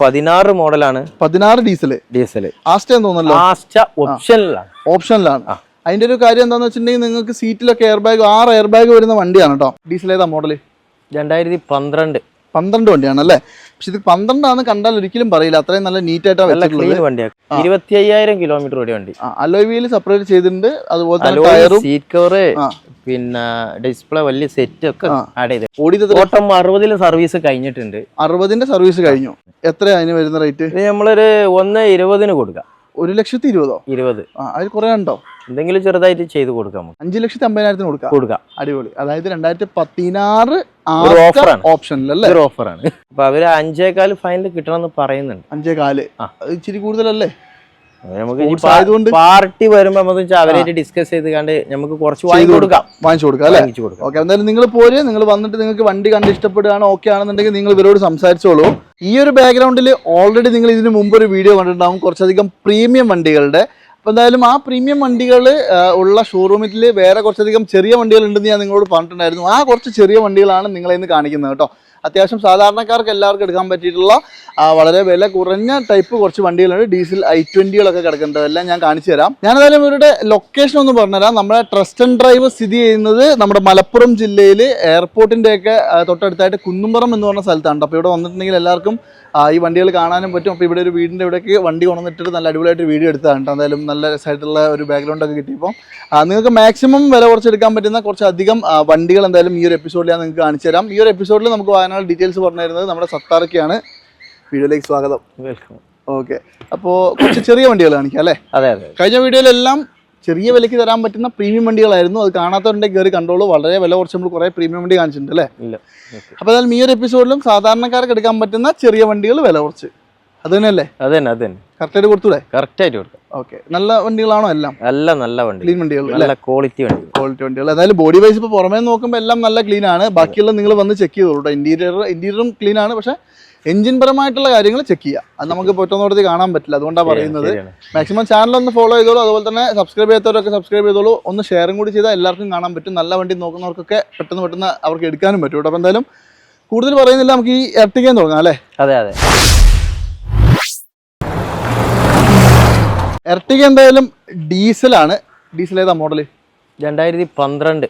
16 മോഡലാണ്. 16 diesel Asta തോന്നുന്നല്ലോ. Asta ഓപ്ഷനിലാണ്. അതിന്റെ ഒരു കാര്യം എന്താന്ന് വെച്ചിട്ടുണ്ടെങ്കിൽ നിങ്ങൾക്ക് സീറ്റിലൊക്കെ എയർ ബാഗ് 6 എയർ ബാഗ് വരുന്ന വണ്ടിയാണ് കേട്ടോ. ഡീസൽ ഏതാ മോഡല്? 2012 വണ്ടിയാണ് അല്ലേ? പക്ഷെ ഇത് 12 ആണെന്ന് കണ്ടാൽ ഒരിക്കലും പറയില്ല, അത്രയും നല്ല നീറ്റ് ആയിട്ടാണ് വെച്ചിട്ടുള്ളത്. 25,000 കിലോമീറ്റർ ഓടിയ വണ്ടി. അലോയ് വീല് സെപ്പറേറ്റ് ചെയ്തിട്ടുണ്ട്, അതുപോലെ തന്നെ ടയറും സീറ്റ് കവർ പിന്നെ ഡിസ്പ്ലേ വലിയ സെറ്റ് ഒക്കെ ആഡ് ചെയ്ത്. ഓട്ടം 60 സർവീസ് കഴിഞ്ഞിട്ടുണ്ട്. 60 സർവീസ് കഴിഞ്ഞു. എത്ര അതിന് വരുന്ന റേറ്റ്? നമ്മളൊരു 1,20,000 കൊടുക്കാം. 1,20,000 അതിൽ കുറെ ഉണ്ടോ? എന്തെങ്കിലും ചെറുതായിട്ട് ചെയ്ത് കൊടുക്കാം. 5,50,000 കൊടുക്കാം. അടിപൊളി. അതായത് 2016 ഓപ്ഷനിലല്ലേ? ഓഫറാണ്. അപ്പൊ അവര് 5,400 ഫൈനൽ കിട്ടണമെന്ന് പറയുന്നുണ്ട്. 5,400 ഇച്ചിരി കൂടുതലല്ലേ? നമുക്ക് പാർട്ടി വരുമ്പോ അവരായിട്ട് ഡിസ്കസ് ചെയ്ത് കണ്ട് നമുക്ക് കുറച്ച് വാങ്ങിച്ചു കൊടുക്കാം അല്ലേ? ഓക്കെ, എന്തായാലും നിങ്ങൾ പോര്, നിങ്ങൾ വന്നിട്ട് നിങ്ങൾക്ക് വണ്ടി കണ്ട് ഇഷ്ടപ്പെടുകയാണ്, ഓക്കെ ആണെന്നുണ്ടെങ്കിൽ നിങ്ങൾ ഇവരോട് സംസാരിച്ചോളൂ. ഈ ഒരു ബാക്ക്ഗ്രൗണ്ടിൽ ഓൾറെഡി നിങ്ങൾ ഇതിന് മുമ്പ് ഒരു വീഡിയോ കണ്ടിട്ടുണ്ടാവും കുറച്ചധികം പ്രീമിയം വണ്ടികളുടെ. അപ്പോൾ എന്തായാലും ആ പ്രീമിയം വണ്ടികൾ ഉള്ള ഷോറൂമിൽ വേറെ കുറച്ചധികം ചെറിയ വണ്ടികൾ ഉണ്ടെന്ന് ഞാൻ നിങ്ങളോട് പറഞ്ഞിട്ടുണ്ടായിരുന്നു. ആ കുറച്ച് ചെറിയ വണ്ടികളാണ് നിങ്ങളെ ഇന്ന് കാണിക്കുന്നത് കേട്ടോ. അത്യാവശ്യം സാധാരണക്കാർക്ക് എല്ലാവർക്കും എടുക്കാൻ പറ്റിയിട്ടുള്ള വളരെ വില കുറഞ്ഞ ടൈപ്പ് കുറച്ച് വണ്ടികളുണ്ട്. ഡീസൽ i20കളൊക്കെ കിടക്കുന്നത് എല്ലാം ഞാൻ കാണിച്ചു തരാം. ഞാനേതായാലും ഇവരുടെ ലൊക്കേഷൻ ഒന്ന് പറഞ്ഞുതരാം. നമ്മുടെ ട്രസ്റ്റ് ആൻഡ് ഡ്രൈവ് സ്ഥിതി ചെയ്യുന്നത് നമ്മുടെ മലപ്പുറം ജില്ലയിൽ എയർപോർട്ടിൻ്റെയൊക്കെ തൊട്ടടുത്തായിട്ട് കുന്നുംപുറം എന്ന് പറഞ്ഞ സ്ഥലത്താണ്. അപ്പോൾ ഇവിടെ വന്നിട്ടുണ്ടെങ്കിൽ എല്ലാവർക്കും ഈ വണ്ടികൾ കാണാനും പറ്റും. അപ്പോൾ ഇവിടെ ഒരു വീടിൻ്റെ ഇവിടേക്ക് വണ്ടി കൊണ്ടുവന്നിട്ട് നല്ല അടിപൊളിയായിട്ട് വീഡിയോ എടുത്തതാണ് കേട്ടോ. എന്തായാലും നല്ല രസമായിട്ടുള്ള ഒരു ബാക്ക്ഗ്രൗണ്ടൊക്കെ കിട്ടിയപ്പോൾ നിങ്ങൾക്ക് മാക്സിമം വില കുറച്ചെടുക്കാൻ പറ്റുന്ന കുറച്ചധികം വണ്ടികൾ എന്തായാലും ഈ ഒരു എപ്പിസോഡിൽ ഞാൻ നിങ്ങൾക്ക് കാണിച്ചു തരാം. ഈ ഒരു എപ്പിസോഡിൽ നമുക്ക് വായനാട് ഡീറ്റെയിൽസ് പറഞ്ഞു തരുന്നത് നമ്മുടെ സത്താറൊക്കെയാണ്. വീഡിയോയിലേക്ക് സ്വാഗതം. വെൽക്കം. ഓക്കെ, അപ്പോൾ കുറച്ച് ചെറിയ വണ്ടികൾ കാണിക്കാം അല്ലേ? അതെ അതെ. കഴിഞ്ഞ വീഡിയോയിലെല്ലാം ചെറിയ വിലയ്ക്ക് തരാൻ പറ്റുന്ന പ്രീമിയം വണ്ടികളായിരുന്നു. അത് കാണാത്തവരുടെ കയറി കണ്ടോളൂ. വളരെ വില കുറച്ച് നമ്മൾ കുറേ പ്രീമിയം വണ്ടി കാണിച്ചിട്ടുണ്ട് അല്ലേ? അപ്പോൾ എന്തായാലും ഈ ഒരു എപ്പിസോഡിലും സാധാരണക്കാർക്ക് എടുക്കാൻ പറ്റുന്ന ചെറിയ വണ്ടികൾ വില കുറച്ച് അത് തന്നെയല്ലേ? അതെ കറക്റ്റായിട്ട് കൊടുത്തൂടെ? കറക്റ്റായിട്ട് കൊടുക്കാം. ഓക്കെ, നല്ല വണ്ടികളാണോ? എല്ലാം നല്ല വണ്ടി, ക്ലീൻ വണ്ടികൾ, നല്ല ക്വാളിറ്റി വണ്ടികൾ. എന്തായാലും ബോഡി വൈസ് ഇപ്പോൾ പുറമേ നോക്കുമ്പോൾ എല്ലാം നല്ല ക്ലീൻ ആണ്. ബാക്കിയുള്ള നിങ്ങൾ വന്ന് ചെക്ക് ചെയ്തോളൂ കേട്ടോ. ഇന്റീരിയറും ക്ലീൻ ആണ്, പക്ഷേ എഞ്ചിൻ പരമായിട്ടുള്ള കാര്യങ്ങൾ ചെക്ക് ചെയ്യുക. അത് നമുക്ക് പൊറ്റോടത്ത് കാണാൻ പറ്റില്ല, അതുകൊണ്ടാണ് പറയുന്നത്. മാക്സിമം ചാനൽ ഒന്ന് ഫോളോ ചെയ്തോളൂ. അതുപോലെ തന്നെ സബ്സ്ക്രൈബ് ചെയ്യാത്തവരൊക്കെ സബ്സ്ക്രൈബ് ചെയ്തോളൂ. ഒന്ന് ഷെയറും കൂടി ചെയ്താൽ എല്ലാവർക്കും കാണാൻ പറ്റും. നല്ല വണ്ടി നോക്കുന്നവർക്കൊക്കെ പെട്ടെന്ന് അവർക്ക് എടുക്കാനും പറ്റും കേട്ടോ. അപ്പോൾ എന്തായാലും കൂടുതൽ പറയുന്നില്ല, നമുക്ക് ഈ എർട്ടിഗ തുടങ്ങാം അല്ലേ? അതെ. എർട്ടിഗ എന്തായാലും ഡീസലാണ്. ഡീസൽ ഏതാ മോഡല്? 2012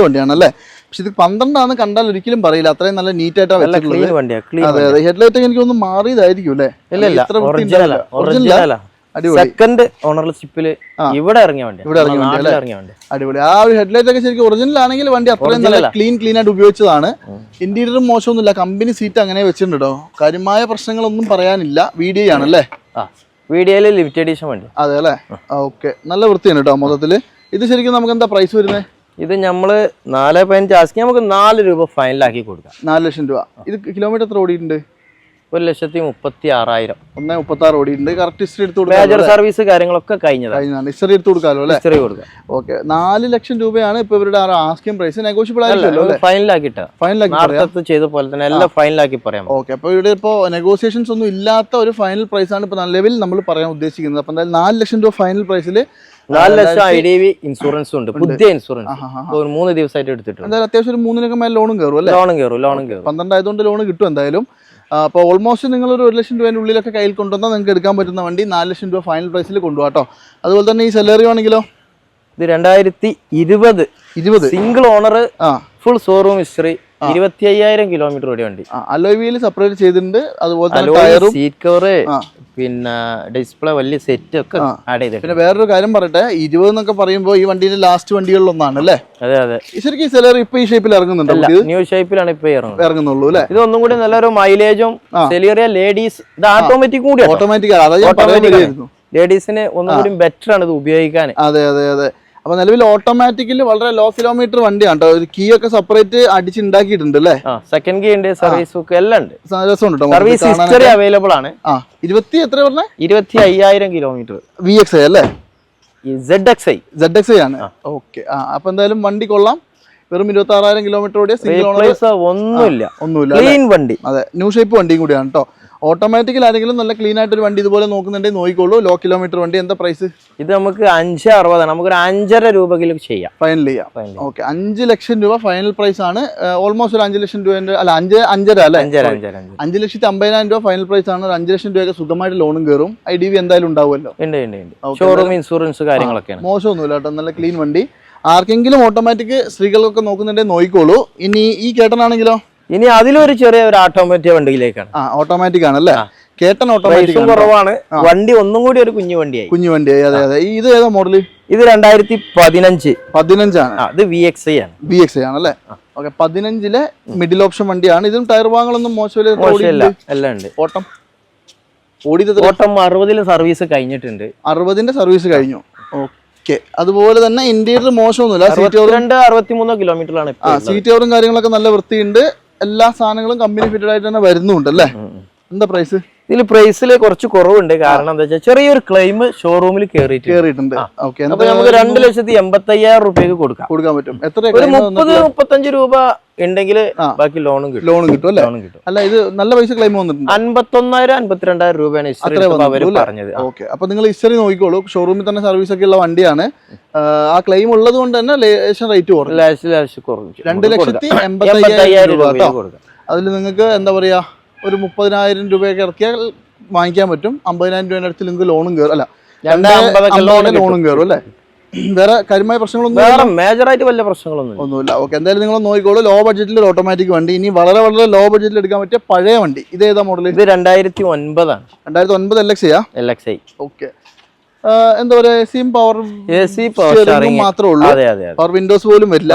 വണ്ടിയാണ് അല്ലേ? പക്ഷെ ഇത് 12 ആണെന്ന് കണ്ടാൽ ഒരിക്കലും പറയില്ല, അത്രയും നല്ല നീറ്റ് ആയിട്ടാണ് വെച്ചിട്ടുള്ളത്. അതെ, ഹെഡ്ലൈറ്റ് ഒക്കെ എനിക്കൊന്ന് മാറിയതായിരിക്കും അല്ലേ? സെക്കൻഡ് ഓണർഷിപ്പിൽ ഇവിടെ ഇറങ്ങിയ വണ്ടി. അടിപൊളി. ആ ഒരു ഹെഡ്ലൈറ്റ് ഒക്കെ ശരിക്കും ഒറിജിനൽ ആണെങ്കിൽ വണ്ടി അത്രയും നല്ല ക്ലീൻ ആയിട്ട് ഉപയോഗിച്ചതാണ്. ഇന്റീരിയറും മോശമൊന്നുമില്ല, കമ്പനി സീറ്റ് അങ്ങനെ വെച്ചിട്ടുണ്ട് കേട്ടോ. കാര്യമായ പ്രശ്നങ്ങളൊന്നും പറയാനില്ല. വീഡിയോ ആണല്ലേ? വീഡിയോയില് ലിമിറ്റഡ് എഡിഷൻ വണ്ടി. അതെ അല്ലേ? ഓക്കെ, നല്ല വൃത്തിയാണ് കേട്ടോ മൊത്തത്തില്. ഇത് ശരിക്കും നമുക്ക് എന്താ പ്രൈസ് വരുന്നത്? ഇത് നമ്മള് 4.5 ആസ്കി നമുക്ക് 4 രൂപ ഫൈനലാക്കി കൊടുക്കാം. 4 ലക്ഷം രൂപ. ഇത് കിലോമീറ്റർ എത്ര ഓടിയിട്ടുണ്ട്? 1,36,000. 1,36 ഓടിയിട്ടുണ്ട്. കറക്റ്റ് ഹിസ്റ്ററി എടുത്ത് മേജർ സർവീസ് കാര്യങ്ങളൊക്കെ കഴിഞ്ഞതാണ്. ഹിസ്റ്ററി എടുത്ത് കൊടുക്കാമല്ലോ അല്ലേ? ഹിസ്റ്ററി കൊടുക്കാം. ഓക്കെ, 4 ലക്ഷം രൂപയാണ് ഇപ്പൊ ഇവരുടെ ആസ്കിംഗ് പ്രൈസ്. നെഗോഷ്യബിൾ ആയിരിക്കുമല്ലോ അല്ലേ? ഫൈനലാക്കി ചെയ്ത പോലെ തന്നെ എല്ലാം ഫൈനലാക്കി പറയാം. ഓക്കെ, അപ്പൊ ഇവിടെ ഇപ്പോൾ നെഗോസിയേഷൻസ് ഒന്നും ഇല്ലാത്ത ഒരു ഫൈനൽ പ്രൈസ് ആണ് ഇപ്പൊ നിലവിൽ നമ്മൾ പറയാൻ ഉദ്ദേശിക്കുന്നത്. അപ്പൊ എന്തായാലും 4 ലക്ഷം രൂപ ഫൈനൽ പ്രൈസിൽ 4 ലക്ഷം IDV ഇൻഷുറൻസ് ഉണ്ട്, പുതിയ ഇൻഷുറൻസ്. 3 ദിവസമായിട്ട് എടുത്തിട്ടുണ്ട്. എന്തായാലും അത്യാവശ്യം ഒരു 3 മേൽ ലോണും കയറും അല്ലേ? ലോണും കയറും. 12 ആയതുകൊണ്ട് ലോൺ കിട്ടും എന്തായാലും. അപ്പോൾ ഓൾമോസ്റ്റ് നിങ്ങൾ ഒരു 1 ലക്ഷം രൂപേൻ്റെ ഉള്ളിലൊക്കെ കയ്യിൽ കൊണ്ടുവന്നാൽ നിങ്ങൾക്ക് എടുക്കാൻ പറ്റുന്ന വണ്ടി 4 ലക്ഷം രൂപ ഫൈനൽ പ്രൈസിൽ കൊണ്ടുപോകാം. അതുപോലെ തന്നെ ഈ സെലറി ആണെങ്കിലോ ഇത് 2020 single owner, full showroom history, 25,000 kilometre ഓടിയ വണ്ടി. അലോയ് വീല് സെപ്പറേറ്റ് ചെയ്തിട്ടുണ്ട്, അതുപോലെ തന്നെ ടയറും സീറ്റ് കവർ പിന്നെ ഡിസ്പ്ലേ വലിയ സെറ്റ് ഒക്കെ ആഡ് ചെയ്തിട്ടുണ്ട്. പിന്നെ വേറൊരു കാര്യം പറയട്ടെ, 20 എന്നൊക്കെ പറയുമ്പോൾ ഈ വണ്ടിയുടെ ലാസ്റ്റ് വണ്ടികളിലൊന്നാണ് അല്ലേ? അതെ. ശരിക്കും ഈ സെലറി ഇപ്പൊ ഈ ഷേപ്പിൽ ഇറങ്ങുന്നുണ്ട്? ന്യൂ ഷേപ്പിലാണ് ഇപ്പൊ ഇറങ്ങുന്നുള്ളൂ അല്ലേ? ഇത് ഒന്നും കൂടി നല്ലൊരു മൈലേജും സെലിയറിയ ലേഡീസ്. ഇത് ഓട്ടോമാറ്റിക് കൂടി, ലേഡീസിന് ഒന്നും കൂടി ബെറ്റർ ആണ് ഇത് ഉപയോഗിക്കാൻ. അതെ. അപ്പൊ നിലവിൽ ഓട്ടോമാറ്റിക്കലി വളരെ ലോ കിലോമീറ്റർ വണ്ടിയാണ് കേട്ടോ. ഒരു കീ ഒക്കെ സെപ്പറേറ്റ് അടിച്ചുണ്ടാക്കിയിട്ടുണ്ട് അല്ലേ? സെക്കൻഡ് കീ ഉണ്ട്, സർവീസ് ബുക്ക് എല്ലാം ഉണ്ട്. രസമുണ്ട്. സർവീസ് ഹിസ്റ്ററി അവൈലബിൾ ആണ്. 25,000 കിലോമീറ്റർ VXI അല്ലേ? ZXI ആണ്. ഓക്കെ, അപ്പൊ എന്തായാലും വണ്ടി കൊള്ളാം. വെറും 26,000 കിലോമീറ്റർ ഓടിയ സിംഗിൾ ഓണർ, ഒന്നുമില്ല. ക്ലീൻ വണ്ടി. അതെ, ന്യൂ ഷേപ്പ് വണ്ടിയും കൂടിയാണ് കേട്ടോ. ഓട്ടോമാറ്റിക്കൽ ആരെങ്കിലും നല്ല ക്ലീൻ ആയിട്ട് ഒരു വണ്ടി ഇതുപോലെ നോക്കുന്നുണ്ടെങ്കിൽ നോക്കിക്കോളൂ. ലോ കിലോമീറ്റർ വണ്ടി എന്താ പ്രൈസ്? ഇത് നമുക്ക് 560 നമുക്കൊരു 5.5 രൂപയ്ക്ക് ചെയ്യാം, ഫൈനൽ ചെയ്യാം. ഓക്കെ, 5 ലക്ഷം രൂപ ഫൈനൽ പ്രൈസ് ആണ്. ഓൾമോസ്റ്റ് ഒരു 5 ലക്ഷം രൂപ അല്ല 5.5 അല്ലേ, 5,50,000 രൂപ ഫൈനൽ പ്രൈസ് ആണ്. ഒരു 5 ലക്ഷം രൂപയൊക്കെ സുഖമായിട്ട് ലോണും കയറും. IDV എന്തായാലും ഉണ്ടാവുമല്ലോ. ഷോറൂം ഇൻഷുറൻസ് കാര്യങ്ങളൊക്കെ മോശമൊന്നുമില്ല കേട്ടോ, നല്ല ക്ലീൻ വണ്ടി. ആർക്കെങ്കിലും ഓട്ടോമാറ്റിക് സ്ത്രീകൾക്കൊക്കെ നോക്കുന്നുണ്ടെങ്കിൽ നോക്കിക്കോളൂ. ഇനി ഈ കേട്ടനാണെങ്കിലോ? ഇനി അതിലൊരു ചെറിയ ഒരു ഓട്ടോമാറ്റിക് വണ്ടിയിലേക്കാണ്. ഓട്ടോമാറ്റിക് ആണല്ലേ, കേട്ടൻ ഓട്ടോമാറ്റിക് കുറവാണ്. വണ്ടി ഒന്നും കൂടി ഒരു കുഞ്ഞു വണ്ടിയായി. അതെ അതെ. ഇത് ഏതാ മോഡല്? ഇത് 2015 ആണ്. ഇത് VXi ആണ്. VXi ആണല്ലേ. ഓക്കെ, 15 മിഡിൽ ഓപ്ഷൻ വണ്ടിയാണ്. ഇതും ടയർ ഭാഗങ്ങളൊന്നും മോശമില്ല, എല്ലാം ഉണ്ട്. ഓട്ടം ഓടിയത് 60 സർവീസ് കഴിഞ്ഞിട്ടുണ്ട്. 60 സർവീസ് കഴിഞ്ഞു. ഓക്കെ, അതുപോലെ തന്നെ ഇന്റീരിയർ മോശമൊന്നുമില്ല. 63 കിലോമീറ്ററാണ്. സീറ്റ് കവറും കാര്യങ്ങളൊക്കെ നല്ല വൃത്തിയുണ്ട്. എല്ലാ സാധനങ്ങളും കമ്പനി ഫിറ്റഡ് ആയിട്ട് തന്നെ വരുന്നുണ്ട് അല്ലേ. എന്താ പ്രൈസ്? ഇതിൽ പ്രൈസിൽ കുറച്ച് കുറവുണ്ട്. കാരണം എന്താ വെച്ചാൽ ചെറിയൊരു ക്ലെയിം ഷോറൂമിൽ കേറിയിട്ടുണ്ട്. അപ്പൊ നമുക്ക് 2,85,000 രൂപയ്ക്ക് കൊടുക്കാൻ പറ്റും. എത്ര? 30-35 രൂപ ഉണ്ടെങ്കിൽ ബാക്കി ലോണും കിട്ടും അല്ലേ? അല്ല, ഇത് നല്ല പൈസ ക്ലെയിം വന്നിട്ടുണ്ട്. 51,000-52,000 രൂപയാണ് പറഞ്ഞത്. ഓക്കെ, അപ്പൊ നിങ്ങൾ ഹിസ്റ്ററി നോക്കിക്കോളൂ. ഷോറൂമിൽ തന്നെ സർവീസ് ഒക്കെ ഉള്ള വണ്ടിയാണ്. ആ ക്ലെയിം ഉള്ളത് കൊണ്ട് തന്നെ ലേശം റേറ്റ് കുറഞ്ഞു. 2,80,000 രൂപ. അതിൽ നിങ്ങൾക്ക് എന്താ പറയാ, ഒരു 30,000 രൂപയൊക്കെ ഇറക്കിയാൽ വാങ്ങിക്കാൻ പറ്റും. 50,000 രൂപയുടെ അടുത്ത് നിങ്ങൾക്ക് ലോണും കയറും. അല്ല, 250 ലോണും കയറും അല്ലേ? വേറെ കാര്യമായ പ്രശ്നങ്ങളൊന്നും മേജറായിട്ട് വലിയ പ്രശ്നങ്ങളൊന്നുമില്ല. ഓക്കെ, എന്തായാലും നിങ്ങൾ നോക്കിക്കോളൂ. ലോ ബഡ്ജറ്റിൽ ഒരു ഓട്ടോമാറ്റിക് വണ്ടി. ഇനി വളരെ വളരെ ലോ ബഡ്ജറ്റിൽ എടുക്കാൻ പറ്റിയ പഴയ വണ്ടി. ഇത് ഏതാ മോഡൽ? ഇത് 2009 ആണ്. 2009 LXi. ഓക്കെ, എന്താ പറയാ, AC പവർ മാത്രമേ ഉള്ളൂ. പവർ വിൻഡോസ് പോലും വരില്ല.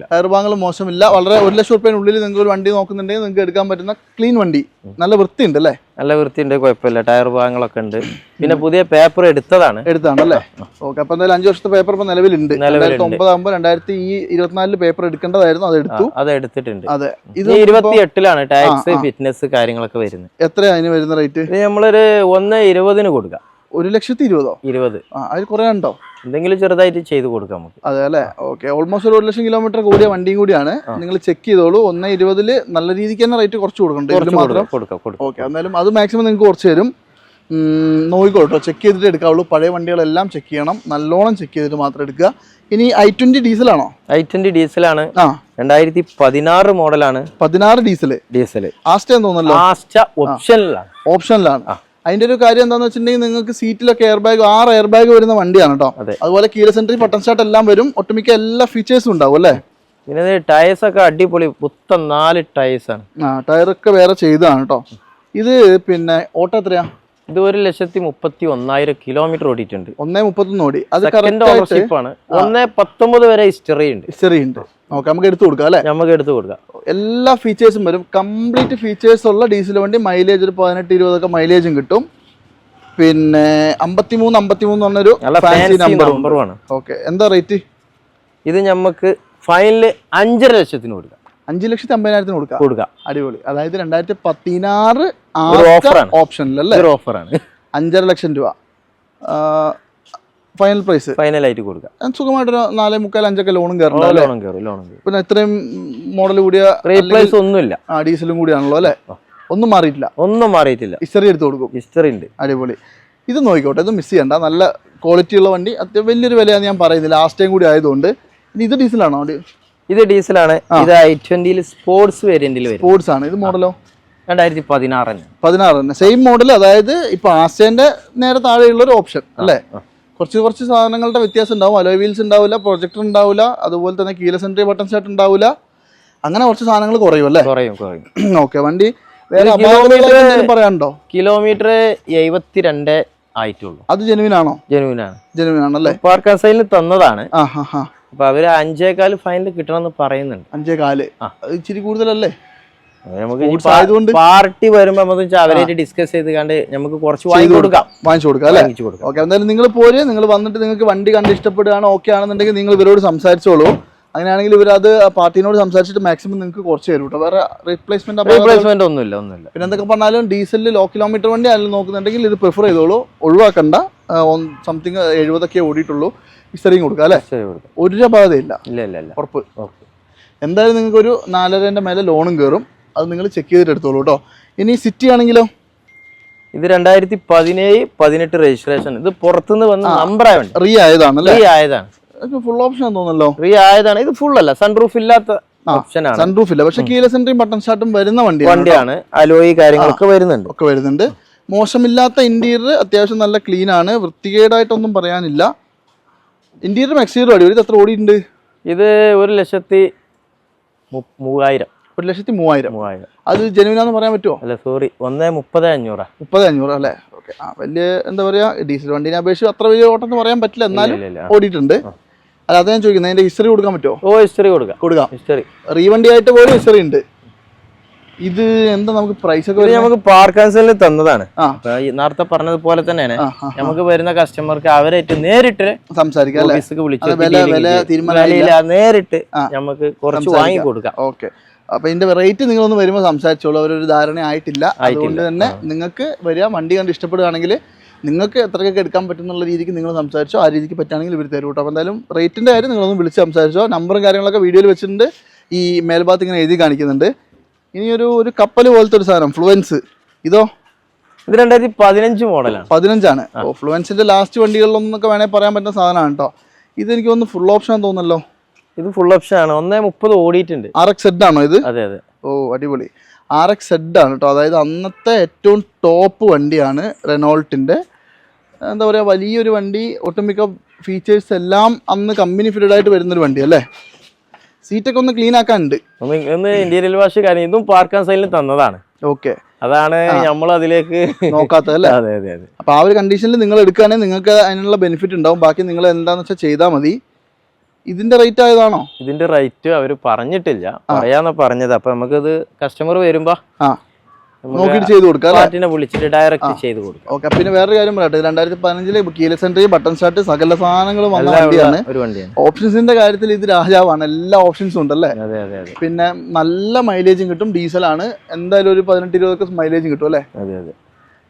ടയർ ഭാഗങ്ങൾ മോശമില്ല. വളരെ 1 ലക്ഷം രൂപയുടെ നിങ്ങൾക്ക് ഒരു വണ്ടി നോക്കുന്നുണ്ടെങ്കിൽ നിങ്ങൾക്ക് എടുക്കാൻ പറ്റുന്ന ക്ലീൻ വണ്ടി. നല്ല വൃത്തിയുണ്ട് അല്ലേ? നല്ല വൃത്തിയുണ്ട്, കുഴപ്പമില്ല. ടയർ ഭാഗങ്ങളൊക്കെ ഉണ്ട്. പിന്നെ പുതിയ പേപ്പർ എടുത്തതാണ് അല്ലേ? ഓക്കെ, അപ്പൊ എന്തായാലും 5 വർഷത്തെ പേപ്പർ ഇപ്പൊ നിലവിലുണ്ട്. 2009 ആകുമ്പോൾ 2024 പേപ്പർ എടുക്കേണ്ടതായിരുന്നു, അത് എടുത്തിട്ടുണ്ട്. അതെ, ഇത് 28 ടാക്സ് ഫിറ്റ്നസ് കാര്യങ്ങളൊക്കെ വരുന്നത്. എത്രയാണ് അതിന് വരുന്ന റേറ്റ്? നമ്മളൊരു 1,20,000 കൊടുക്കാം. 1,20,000? അതിൽ കുറെ ഉണ്ടോ? എന്തെങ്കിലും ചെറുതായിട്ട് ചെയ്ത് കൊടുക്കാം നമുക്ക്. അതെ അല്ലേ? ഓക്കെ, ഓൾമോസ്റ്റ് 1 ലക്ഷം കിലോമീറ്റർ കൂടിയ വണ്ടിയും കൂടിയാണ്. നിങ്ങൾ ചെക്ക് ചെയ്തോളൂ. 1,20,000 നല്ല രീതിക്ക് തന്നെ റേറ്റ് കുറച്ച് കൊടുക്കണ്ട. ഓക്കെ, എന്നാലും അത് മാക്സിമം നിങ്ങൾക്ക് കുറച്ച് തരും. നോക്കിക്കോട്ടോ, ചെക്ക് ചെയ്തിട്ട് എടുക്കാവുള്ളൂ. പഴയ വണ്ടികളെല്ലാം ചെക്ക് ചെയ്യണം, നല്ലോണം ചെക്ക് ചെയ്തിട്ട് മാത്രം എടുക്കുക. ഇനി i20 ഡീസലാണോ? i20 ഡീസലാണ്. 2016 മോഡലാണ്. 16 ഡീസൽ. ആസ്റ്റ തോന്നുന്നല്ലോ. ആസ്റ്റ ഓപ്ഷനിലാണ്. അതിന്റെ ഒരു കാര്യം എന്താണെന്ന് വെച്ചിട്ടുണ്ടെങ്കിൽ നിങ്ങൾക്ക് സീറ്റിലൊക്കെ 6 എയർ ബാഗ് വരുന്ന വണ്ടിയാണ് കേട്ടോ. അതുപോലെ കീലസ് എൻട്രി, ബട്ടൺ സ്റ്റാർട്ട് എല്ലാം വരും. ഒട്ടുമിക്ക എല്ലാ ഫീച്ചേഴ്സും ഉണ്ടാവും അല്ലേ? പിന്നെ ടയേഴ്സ് ഒക്കെ അടിപൊളി പുത്തൻ 4 ടയേഴ്സ് ആണ്. ടയറൊക്കെ വേറെ ചെയ്തതാണ് കേട്ടോ. ഇത് പിന്നെ ഓട്ടോ എത്രയാ? ഇത് 1,31,000 കിലോമീറ്റർ ഓടിയിട്ടുണ്ട്. 1,31 ഓടി. അത് ഓണർഷിപ്പ് ആണ്. 1,19 വരെ ഹിസ്റ്ററി ഉണ്ട്. ഓക്കെ, നമുക്ക് എടുത്തു കൊടുക്കാം അല്ലേ? നമുക്ക് എടുത്തു കൊടുക്കാം. എല്ലാ ഫീച്ചേഴ്സും വരും. കംപ്ലീറ്റ് ഫീച്ചേഴ്സ് ഉള്ള ഡീസൽ വണ്ടി. മൈലേജ് ഒരു 18-20 ഒക്കെ മൈലേജും കിട്ടും. പിന്നെ 53 പറഞ്ഞൊരു ഫാൻസി നമ്പറുമാണ്. ഓക്കെ, എന്താ റേറ്റ്? ഇത് നമുക്ക് ഫൈനല് 5.5 ലക്ഷത്തിന് കൊടുക്കാം. 5,50,000 കൊടുക്കാം. അടിപൊളി. അതായത് 2016 ഓപ്ഷനിലല്ലേ? ഓഫറാണ്. 5.5 ലക്ഷം രൂപ ഫൈനൽ പ്രൈസ്. ഫൈനലായിട്ട് കൊടുക്കാം. സുഖമായിട്ടൊരു 4.25-5 ലോണും കയറും. പിന്നെ ഇത്രയും മോഡൽ കൂടിയ റീപ്ലേസ് ഒന്നുമില്ല. ഡീസലും കൂടിയാണല്ലോ അല്ലേ? ഒന്നും മാറിയിട്ടില്ല. ഹിസ്റ്ററി എടുത്ത് കൊടുക്കും. ഹിസ്റ്ററി ഉണ്ട്. അടിപൊളി. ഇത് നോക്കിക്കോട്ടെ, ഇത് മിസ് ചെയ്യണ്ട. നല്ല ക്വാളിറ്റി ഉള്ള വണ്ടി. വലിയൊരു വിലയാന്ന് ഞാൻ പറയുന്നില്ല, ലാസ്റ്റ് ടൈം കൂടി ആയതുകൊണ്ട്. ഇനി ഇത് ഡീസലാണോ? ഇത് ഡീസലാണ്. ഇത് i20 സ്പോർട്സ് വേരിയന്റിൽ വരും. സ്പോർട്സ് ആണ്. ഇത് മോഡലോ? 2016 സെയിം മോഡൽ. അതായത് ഇപ്പൊ ആസ്റ്റേന്റെ നേരെ താഴെയുള്ള ഒരു ഓപ്ഷൻ അല്ലേ? കുറച്ച് സാധനങ്ങളുടെ വ്യത്യാസം ഉണ്ടാവും. അലോയ് വീൽസ് ഉണ്ടാവില്ല, പ്രൊജക്ടർ ഉണ്ടാവില്ല, അതുപോലെ തന്നെ കീലസ് എൻട്രി, ബട്ടൺ സ്റ്റാർട്ട് ഉണ്ടാവില്ല. അങ്ങനെ കുറച്ച് സാധനങ്ങൾ കുറയും അല്ലേ? കുറയും. ഓക്കെ, വണ്ടി വേറെ പറയാനുണ്ടോ? കിലോമീറ്റർ 72 ആയിട്ടുള്ളൂ. അത് ജെനുവിനാണോ? ജെനുവിനാണല്ലേ? പാർക്കാസൈലിന് തന്നതാണ്. അപ്പൊ അവര് 5.25 ഫൈനൽ കിട്ടണമെന്ന് പറയുന്നുണ്ട്. 5.25 ഇച്ചിരി കൂടുതലല്ലേ? നമുക്ക് പാർട്ടി വരുമ്പോ അവരായിട്ട് ഡിസ്കസ് ചെയ്ത് കണ്ട് നമുക്ക് കുറച്ച് വാങ്ങിച്ചു കൊടുക്കാം അല്ലേ? ഓക്കെ, എന്തായാലും നിങ്ങൾ പോര്. നിങ്ങൾ വന്നിട്ട് നിങ്ങൾക്ക് വണ്ടി കണ്ട് ഇഷ്ടപ്പെടുകയാണ്, ഓക്കെ ആണെന്നുണ്ടെങ്കിൽ നിങ്ങൾ ഇവരോട് സംസാരിച്ചോളൂ. അങ്ങനെയാണെങ്കിൽ ഇവരത് പാർട്ടിനോട് സംസാരിച്ചിട്ട് മാക്സിമം നിങ്ങൾക്ക് കുറച്ച് തരും കേട്ടോ. വേറെ റീപ്ലേസ്മെന്റ് ഒന്നുമില്ല. പിന്നെ എന്തൊക്കെ പറഞ്ഞാലും ഡീസലിൽ ലോ കിലോമീറ്റർ വണ്ടി ആയാലും നോക്കുന്നുണ്ടെങ്കിൽ ഇത് പ്രിഫർ ചെയ്തോളൂ. ഒഴിവാക്കണ്ട. സംതിങ് 70 ഓടിയിട്ടുള്ളൂ. ഹിസ്റ്ററിയും കൊടുക്കാം അല്ലേ? ഒരു ബാധയില്ല. ഉറപ്പ്. എന്തായാലും നിങ്ങൾക്ക് ഒരു 4.5 മേലെ ലോണും കയറും. അത് നിങ്ങൾ ചെക്ക് ചെയ്തിട്ട് എടുത്തോളൂ കേട്ടോ. ഇനി സിറ്റി ആണെങ്കിലോ? ഇത് 2017-18 രജിസ്ട്രേഷൻ. ഇത് പുറത്തുനിന്ന് വന്ന നമ്പർ ആയതുകൊണ്ട് റീ ആയതാണ് ഫുൾ ഓപ്ഷൻ തോന്നല്ലോ. റീ ആയതാണ്. ഇത് ഫുൾ അല്ല, സൺറൂഫ് ഇല്ലാത്ത ഓപ്ഷനാണ്. സൺറൂഫ് ഇല്ല, പക്ഷെ കീലെസ് എൻട്രിയും ബട്ടൺ സ്റ്റാർട്ടും വരുന്ന വണ്ടിയാണ്. അലോയി കാര്യങ്ങളൊക്കെ വരുന്നുണ്ട്. മോശമില്ലാത്ത ഇന്റീരിയർ, അത്യാവശ്യം നല്ല ക്ലീൻ ആണ്, വൃത്തികേടായിട്ടൊന്നും പറയാനില്ല. ഇന്റീരിയറും എക്സ്റ്റീരിയറും അടിപൊളി. ഇത് എത്ര ഓടിയിട്ടുണ്ട്? ഇത് 1,30,000. 1,30,000. അത് ജെനുവിനാന്ന് പറയാൻ പറ്റുമോ? അല്ല സോറി, 1,30,500. 30,500 അല്ലേ? ഓക്കെ. വലിയ എന്താ പറയാ, ഡീസൽ വണ്ടിനെ അപേക്ഷിച്ച് അത്ര വലിയ ഓട്ടം എന്ന് പറയാൻ പറ്റില്ല, എന്നാലും ഓടിയിട്ടുണ്ട്. അല്ല, അത് ഞാൻ ചോദിക്കുന്നത്, അതിന്റെ ഹിസ്റ്ററി കൊടുക്കാൻ പറ്റുമോ? ഓ, ഹിസ്റ്ററി കൊടുക്കാം. ഹിസ്റ്ററി റീവണ്ടി ആയിട്ട് പോലും ഹിസ്റ്ററി ഉണ്ട്. ഇത് എന്താ നമുക്ക് പ്രൈസ് ഒക്കെ നമുക്ക് പാർക്ക് ആൻസലിന് തന്നതാണ്. നേരത്തെ പറഞ്ഞതുപോലെ തന്നെയാണ്, നമുക്ക് വരുന്ന കസ്റ്റമർക്ക് അവരായിട്ട് നേരിട്ട് സംസാരിക്കാം, നേരിട്ട് നമുക്ക് കുറച്ച് വാങ്ങി കൊടുക്കാം. ഓക്കെ. അപ്പൊ ഇതിന്റെ റേറ്റ് നിങ്ങളൊന്ന് വരുമ്പോൾ സംസാരിച്ചോളൂ, അവരൊരു ധാരണ ആയിട്ടില്ല. അതുകൊണ്ട് തന്നെ നിങ്ങൾക്ക് വരിക, വണ്ടി കണ്ട് ഇഷ്ടപ്പെടുകയാണെങ്കിൽ നിങ്ങൾക്ക് എത്രയൊക്കെ എടുക്കാൻ പറ്റുന്നുള്ള രീതിക്ക് നിങ്ങൾ സംസാരിച്ചോ, ആ രീതിക്ക് പറ്റുകയാണെങ്കിൽ ഇവർ തരും കേട്ടോ. അപ്പോൾ എന്തായാലും റേറ്റിന്റെ കാര്യം നിങ്ങളൊന്ന് വിളിച്ച് സംസാരിച്ചോ. നമ്പറും കാര്യങ്ങളൊക്കെ വീഡിയോയിൽ വെച്ചിട്ടുണ്ട്, ഈ മേൽഭാഗത്ത് ഇങ്ങനെ എഴുതി കാണിക്കുന്നുണ്ട്. ഇനി ഒരു കപ്പൽ പോലത്തെ ഒരു സാധനം, ഫ്ലുവൻസ്. ഇതോ? ഇത് 2015 മോഡലാണ്. 15 ഓ, ഫ്ലുവൻസിന്റെ ലാസ്റ്റ് വണ്ടികളിലൊന്നൊക്കെ വേണമെങ്കിൽ പറയാൻ പറ്റുന്ന സാധനമാണ് കേട്ടോ. ഇത് എനിക്ക് ഒന്ന് ഫുൾ ഓപ്ഷൻ തോന്നല്ലോ. ഇത് ഫുൾ ഓപ്ഷൻ ആണ്. 1,30 ഓടിയിട്ടുണ്ട്. RX Z ആണോ ഇത്? അതെ അതെ. ഓ, അടിപൊളി. RX Z ആണ് കേട്ടോ. അതായത് അന്നത്തെ ഏറ്റവും ടോപ്പ് വണ്ടിയാണ് റെനോൾട്ടിന്റെ. എന്താ പറയുക, വലിയൊരു വണ്ടി, ഒട്ടുമിക്ക ഫീച്ചേഴ്സ് എല്ലാം അന്ന് കമ്പനി ഫിറ്റഡ് ആയിട്ട് വരുന്നൊരു വണ്ടി അല്ലേ. സീറ്റൊക്കെ ഒന്ന് ക്ലീൻ ആക്കാനുണ്ട്, ഒന്ന് ഇന്റീരിയർ വാഷ് കാര്യം. ഇതും പാർക്ക് ആൻഡ് സൈഡിൽ തന്നതാണ്. ഓക്കെ. അതാണ് നമ്മൾ അതിലേക്ക് നോക്കാത്തത് അല്ലേ. അതെ അതെ അതെ. അപ്പൊ ആ ഒരു കണ്ടീഷനിൽ നിങ്ങൾ എടുക്കുകയാണെങ്കിൽ നിങ്ങൾക്ക് അതിനുള്ള ബെനിഫിറ്റ് ഉണ്ടാവും. ബാക്കി നിങ്ങൾ എന്താന്ന് വെച്ചാൽ ചെയ്താൽ മതി. ഇതിന്റെ റേറ്റ് ആയതാണോ? ഇതിന്റെ റേറ്റ് അവർ പറഞ്ഞിട്ടില്ല, പറയാന്നാ പറഞ്ഞത്. അപ്പൊ നമുക്കത് കസ്റ്റമർ വരുമ്പോ നോക്കിയിട്ട് ചെയ്ത് കൊടുക്കാം, വിളിച്ചിട്ട് ഡയറക്റ്റ് ചെയ്ത് കൊടുക്കാം. ഓക്കെ. പിന്നെ വേറെ കാര്യം പറയട്ടെ, 2015 കീലെസ് എൻട്രി, ബട്ടൺ സ്റ്റാർട്ട്, സകല സാധനങ്ങളും വന്ന വണ്ടിയാണ്. ഓപ്ഷൻസിന്റെ കാര്യത്തിൽ ഇത് രാജാവാണ്, എല്ലാ ഓപ്ഷൻസും ഉണ്ടല്ലേ. പിന്നെ നല്ല മൈലേജും കിട്ടും, ഡീസലാണ്. എന്തായാലും ഒരു 18-20 മൈലേജും കിട്ടും അല്ലേ.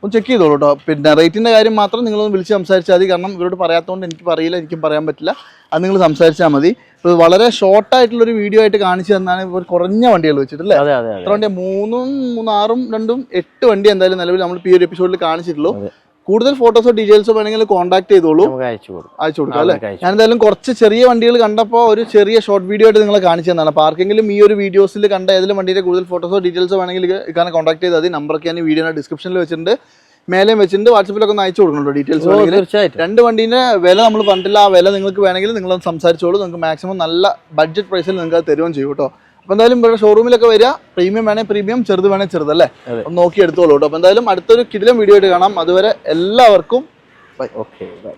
ഒന്ന് ചെക്ക് ചെയ്തോളൂ കേട്ടോ. പിന്നെ റേറ്റിന്റെ കാര്യം മാത്രം നിങ്ങളൊന്ന് വിളിച്ച് സംസാരിച്ചാൽ മതി. കാരണം ഇവരോട് പറയാത്തതുകൊണ്ട് എനിക്ക് പറയില്ല, എനിക്കും പറയാൻ പറ്റില്ല. അത് നിങ്ങൾ സംസാരിച്ചാൽ മതി. ഇപ്പോൾ വളരെ ഷോർട്ടായിട്ടുള്ളൊരു വീഡിയോ ആയിട്ട് കാണിച്ചു തന്നാണ് ഇപ്പോൾ കുറഞ്ഞ വണ്ടികൾ വെച്ചിട്ടല്ലേ. എത്ര വണ്ടിയാണ്? 3, 6, 2, 8 വണ്ടി എന്തായാലും നിലവിൽ നമ്മൾ ഈ ഒരു എപ്പിസോഡിൽ കാണിച്ചിട്ടുള്ളൂ. കൂടുതൽ ഫോട്ടോസോ ഡീറ്റെയിൽസോ വേണമെങ്കിൽ കോൺടാക്ട് ചെയ്തോളൂ, അയച്ചു കൊടുക്കാം അല്ലേ. ഞാൻ എന്തായാലും കുറച്ച് ചെറിയ വണ്ടികൾ കണ്ടപ്പോൾ ഒരു ചെറിയ ഷോർട്ട് വീഡിയോ ആയിട്ട് നിങ്ങളെ കാണിച്ചു തന്നാണ്. അപ്പോൾ ആർക്കെങ്കിലും ഈ ഒരു വീഡിയോസിൽ കണ്ട ഏതെങ്കിലും വണ്ടിയുടെ കൂടുതൽ ഫോട്ടോസോ ഡീറ്റെയിൽസോ വേണമെങ്കിൽ ഇക്കാനെ കോൺടാക്ട് ചെയ്താൽ മതി. നമ്പറൊക്കെ ഞാൻ വീഡിയോയുടെ ഡിസ്ക്രിപ്ഷനിൽ വെച്ചിട്ടുണ്ട്, മേലെയും വെച്ചിട്ടുണ്ട്. വാട്സപ്പിലൊക്കെ ഒന്ന് അയച്ചു കൊടുക്കണല്ലോ ഡീറ്റെയിൽസ്. രണ്ട് വണ്ടീൻ്റെ വില നമ്മൾ പറഞ്ഞിട്ടില്ല, ആ വില നിങ്ങൾക്ക് വേണമെങ്കിൽ നിങ്ങളൊന്ന് സംസാരിച്ചോളൂ. നിങ്ങൾക്ക് മാക്സിമം നല്ല ബഡ്ജറ്റ് പ്രൈസിൽ നിങ്ങൾക്ക് അത് തരുകയും ചെയ്യും കേട്ടോ. അപ്പോൾ എന്തായാലും ഇവിടെ ഷോറൂമിലൊക്കെ വരിക, പ്രീമിയം വേണമെങ്കിൽ പ്രീമിയം, ചെറുത് വേണമെങ്കിൽ ചെറുതല്ലേ, ഒന്ന് നോക്കി എടുത്തോളൂ കേട്ടോ. അപ്പോൾ എന്തായാലും അടുത്തൊരു കിടിലം വീഡിയോ ആയിട്ട് കാണാം. അതുവരെ എല്ലാവർക്കും ബൈ. Okay, by.